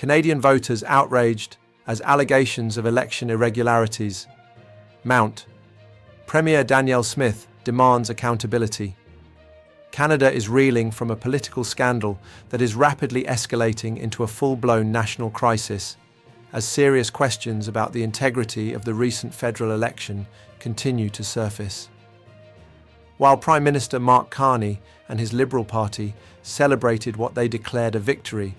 Canadian voters outraged as allegations of election irregularities mount. Premier Danielle Smith demands accountability. Canada is reeling from a political scandal that is rapidly escalating into a full-blown national crisis, as serious questions about the integrity of the recent federal election continue to surface. While Prime Minister Mark Carney and his Liberal Party celebrated what they declared a victory,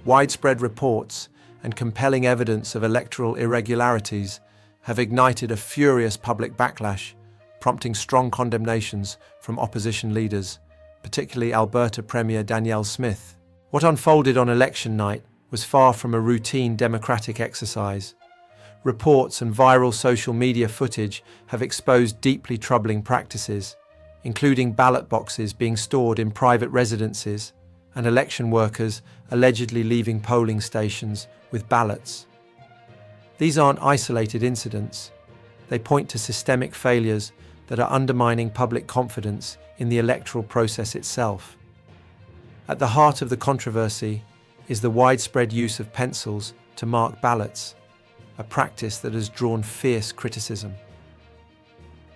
widespread reports and compelling evidence of electoral irregularities have ignited a furious public backlash, prompting strong condemnations from opposition leaders, particularly Alberta Premier Danielle Smith. What unfolded on election night was far from a routine democratic exercise. Reports and viral social media footage have exposed deeply troubling practices, including ballot boxes being stored in private residences and election workers allegedly leaving polling stations with ballots. These aren't isolated incidents. They point to systemic failures that are undermining public confidence in the electoral process itself. At the heart of the controversy is the widespread use of pencils to mark ballots, a practice that has drawn fierce criticism.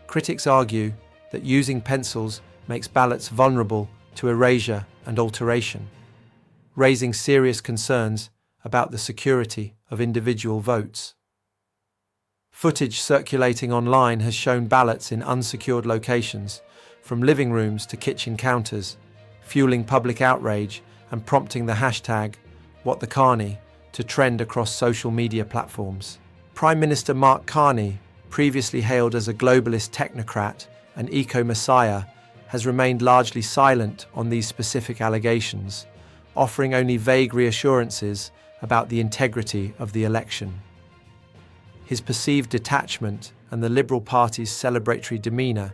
Critics argue that using pencils makes ballots vulnerable to erasure and alteration, raising serious concerns about the security of individual votes. Footage circulating online has shown ballots in unsecured locations, from living rooms to kitchen counters, fueling public outrage and prompting the hashtag #WhatTheCarney to trend across social media platforms. Prime Minister Mark Carney, previously hailed as a globalist technocrat and eco-messiah, has remained largely silent on these specific allegations, offering only vague reassurances about the integrity of the election. His perceived detachment and the Liberal Party's celebratory demeanour,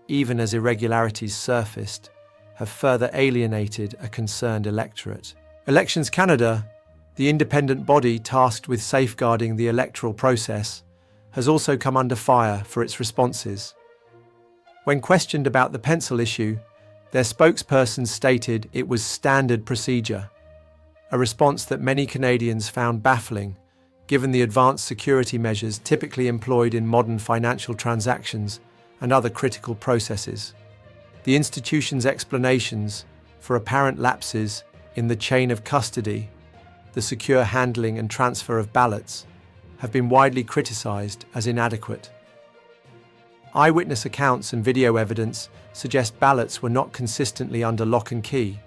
even as irregularities surfaced, have further alienated a concerned electorate. Elections Canada, the independent body tasked with safeguarding the electoral process, has also come under fire for its responses. When questioned about the pencil issue, their spokesperson stated it was standard procedure, a response that many Canadians found baffling, given the advanced security measures typically employed in modern financial transactions and other critical processes. The institution's explanations for apparent lapses in the chain of custody, the secure handling and transfer of ballots, have been widely criticised as inadequate. Eyewitness accounts and video evidence suggest ballots were not consistently under lock and key,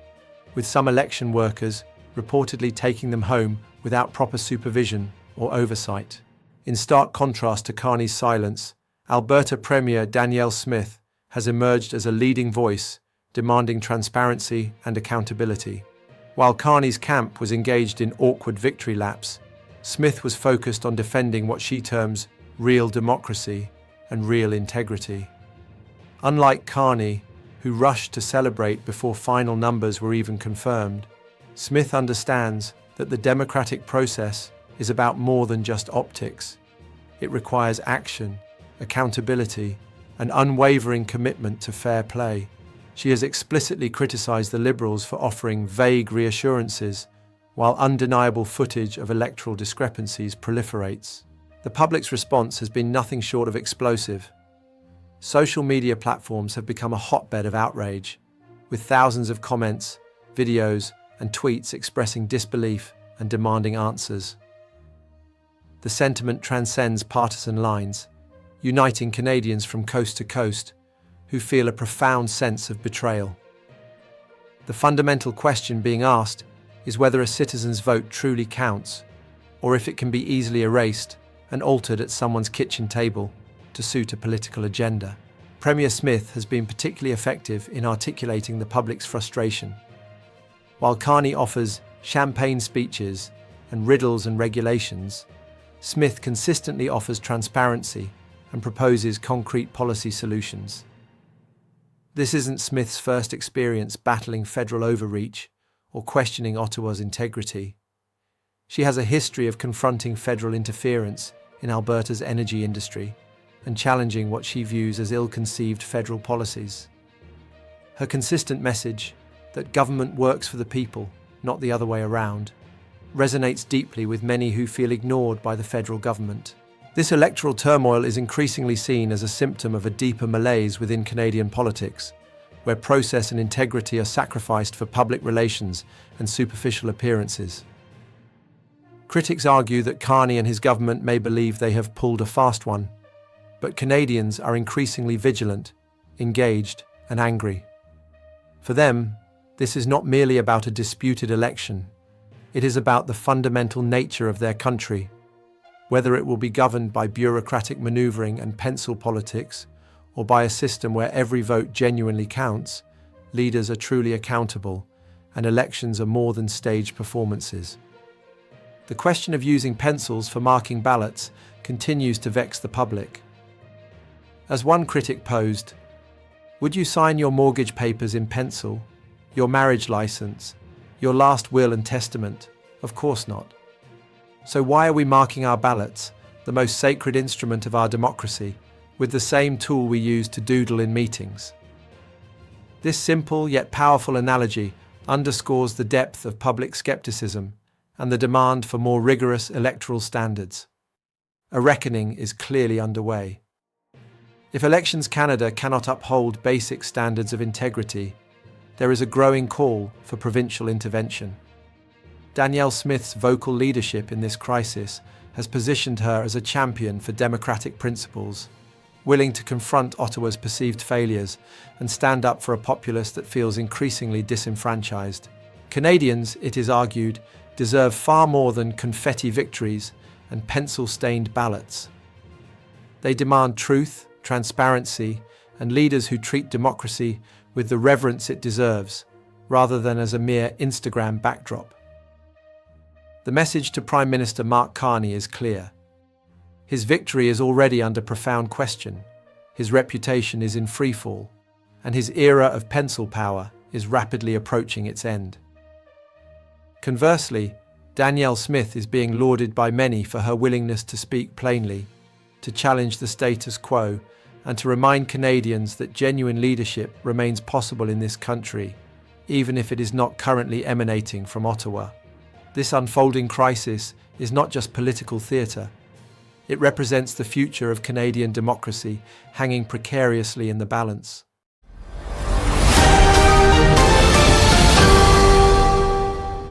with some election workers reportedly taking them home without proper supervision or oversight. In stark contrast to Carney's silence, Alberta Premier Danielle Smith has emerged as a leading voice, demanding transparency and accountability. While Carney's camp was engaged in awkward victory laps, Smith was focused on defending what she terms real democracy and real integrity. Unlike Carney, who rushed to celebrate before final numbers were even confirmed, Smith understands that the democratic process is about more than just optics. It requires action, accountability, and unwavering commitment to fair play. She has explicitly criticised the Liberals for offering vague reassurances, while undeniable footage of electoral discrepancies proliferates. The public's response has been nothing short of explosive. Social media platforms have become a hotbed of outrage, with thousands of comments, videos, and tweets expressing disbelief and demanding answers. The sentiment transcends partisan lines, uniting Canadians from coast to coast who feel a profound sense of betrayal. The fundamental question being asked is whether a citizen's vote truly counts, or if it can be easily erased and altered at someone's kitchen table to suit a political agenda. Premier Smith has been particularly effective in articulating the public's frustration. While Carney offers champagne speeches and riddles and regulations, Smith consistently offers transparency and proposes concrete policy solutions. This isn't Smith's first experience battling federal overreach or questioning Ottawa's integrity. She has a history of confronting federal interference in Alberta's energy industry and challenging what she views as ill-conceived federal policies. Her consistent message that government works for the people, not the other way around, resonates deeply with many who feel ignored by the federal government. This electoral turmoil is increasingly seen as a symptom of a deeper malaise within Canadian politics, where process and integrity are sacrificed for public relations and superficial appearances. Critics argue that Carney and his government may believe they have pulled a fast one, but Canadians are increasingly vigilant, engaged, and angry. For them, this is not merely about a disputed election. It is about the fundamental nature of their country, whether it will be governed by bureaucratic maneuvering and pencil politics, or by a system where every vote genuinely counts, leaders are truly accountable, and elections are more than staged performances. The question of using pencils for marking ballots continues to vex the public. As one critic posed, "Would you sign your mortgage papers in pencil? Your marriage license? Your last will and testament? Of course not. So why are we marking our ballots, the most sacred instrument of our democracy, with the same tool we use to doodle in meetings?" This simple yet powerful analogy underscores the depth of public skepticism and the demand for more rigorous electoral standards. A reckoning is clearly underway. If Elections Canada cannot uphold basic standards of integrity, there is a growing call for provincial intervention. Danielle Smith's vocal leadership in this crisis has positioned her as a champion for democratic principles, willing to confront Ottawa's perceived failures and stand up for a populace that feels increasingly disenfranchised. Canadians, it is argued, deserve far more than confetti victories and pencil-stained ballots. They demand truth, transparency, and leaders who treat democracy with the reverence it deserves, rather than as a mere Instagram backdrop. The message to Prime Minister Mark Carney is clear. His victory is already under profound question, his reputation is in freefall, and his era of pencil power is rapidly approaching its end. Conversely, Danielle Smith is being lauded by many for her willingness to speak plainly, to challenge the status quo, and to remind Canadians that genuine leadership remains possible in this country, even if it is not currently emanating from Ottawa. This unfolding crisis is not just political theatre. It represents the future of Canadian democracy hanging precariously in the balance.